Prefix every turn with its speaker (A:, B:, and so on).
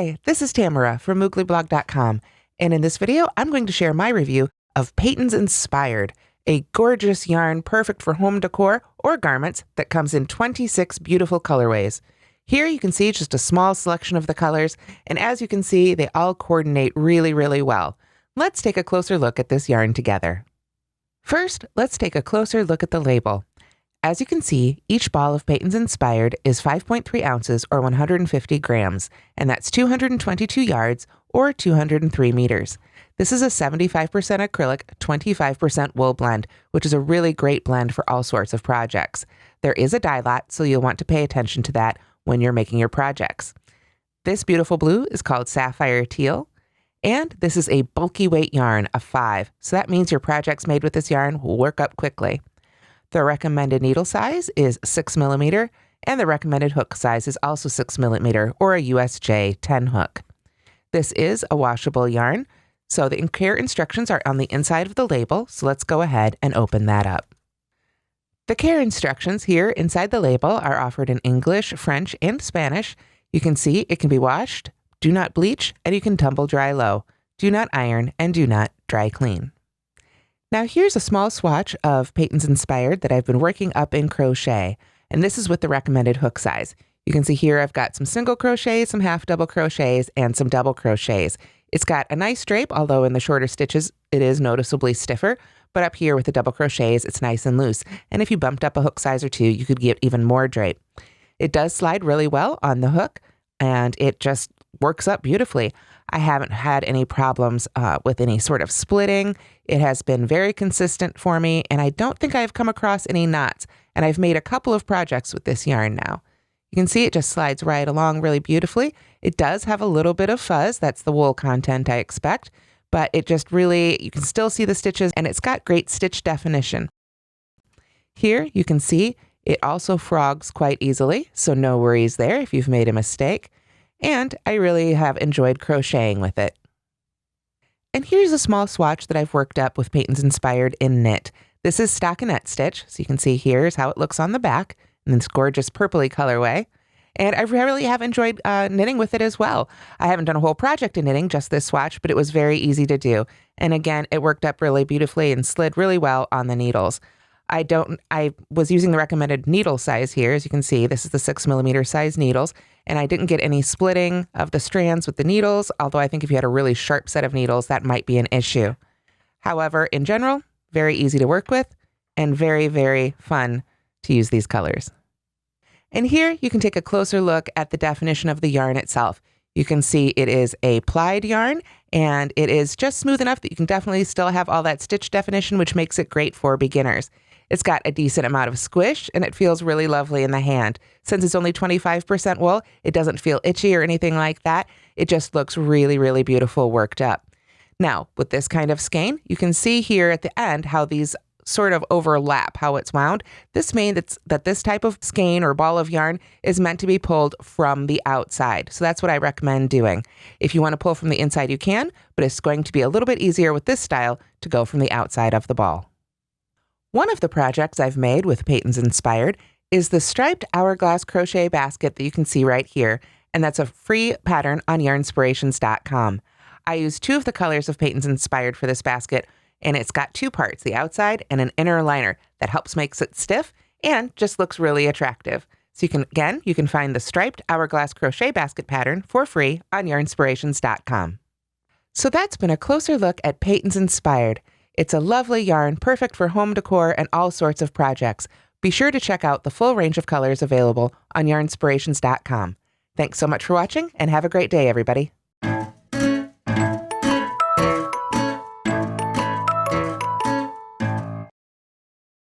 A: Hi, this is Tamara from mooglyblog.com, and in this video, I'm going to share my review of Patons Inspired, a gorgeous yarn perfect for home decor or garments that comes in 26 beautiful colorways. Here you can see just a small selection of the colors, and as you can see, they all coordinate really well. Let's take a closer look at this yarn together. First, let's take a closer look at the label. As you can see, each ball of Patons Inspired is 5.3 ounces or 150 grams, and that's 222 yards or 203 meters. This is a 75% acrylic, 25% wool blend, which is a really great blend for all sorts of projects. There is a dye lot, so you'll want to pay attention to that when you're making your projects. This beautiful blue is called Sapphire Teal, and this is a bulky weight yarn of 5, so that means your projects made with this yarn will work up quickly. The recommended needle size is 6 millimeter, and the recommended hook size is also 6 millimeter or a USJ 10 hook. This is a washable yarn, so the care instructions are on the inside of the label, so let's go ahead and open that up. The care instructions here inside the label are offered in English, French, and Spanish. You can see it can be washed, do not bleach, and you can tumble dry low. Do not iron, and do not dry clean. Now here's a small swatch of Patons Inspired that I've been working up in crochet, and this is with the recommended hook size. You can see here I've got some single crochets, some half double crochets, and some double crochets. It's got a nice drape, although in the shorter stitches it is noticeably stiffer, but up here with the double crochets it's nice and loose, and if you bumped up a hook size or two you could get even more drape. It does slide really well on the hook, and it just works up beautifully. I haven't had any problems with any sort of splitting. It has been very consistent for me, and I don't think I've come across any knots, and I've made a couple of projects with this yarn now. You can see it just slides right along really beautifully. It does have a little bit of fuzz. That's the wool content I expect, but it just really, you can still see the stitches, and it's got great stitch definition. Here you can see it also frogs quite easily, so no worries there if you've made a mistake. And I really have enjoyed crocheting with it. And here's a small swatch that I've worked up with Patons Inspired in knit. This is stockinette stitch, so you can see here's how it looks on the back in this gorgeous purpley colorway. And I really have enjoyed knitting with it as well. I haven't done a whole project in knitting, just this swatch, but it was very easy to do. And again, it worked up really beautifully and slid really well on the needles. I was using the recommended needle size here. As you can see, this is the 6 millimeter size needles, and I didn't get any splitting of the strands with the needles, although I think if you had a really sharp set of needles, that might be an issue. However, in general, very easy to work with and very fun to use these colors. And here you can take a closer look at the definition of the yarn itself. You can see it is a plied yarn, and it is just smooth enough that you can definitely still have all that stitch definition, which makes it great for beginners. It's got a decent amount of squish, and it feels really lovely in the hand. Since it's only 25% wool, it doesn't feel itchy or anything like that. It just looks really beautiful worked up. Now, with this kind of skein, you can see here at the end how these sort of overlap, how it's wound. This means that this type of skein or ball of yarn is meant to be pulled from the outside. So that's what I recommend doing. If you want to pull from the inside, you can, but it's going to be a little bit easier with this style to go from the outside of the ball. One of the projects I've made with Patons Inspired is the striped hourglass crochet basket that you can see right here, and that's a free pattern on Yarnspirations.com. I used 2 of the colors of Patons Inspired for this basket, and it's got 2 parts, the outside and an inner liner that helps makes it stiff and just looks really attractive. So you can find the striped hourglass crochet basket pattern for free on Yarnspirations.com. So that's been a closer look at Patons Inspired. It's a lovely yarn, perfect for home decor and all sorts of projects. Be sure to check out the full range of colors available on Yarnspirations.com. Thanks so much for watching, and have a great day, everybody.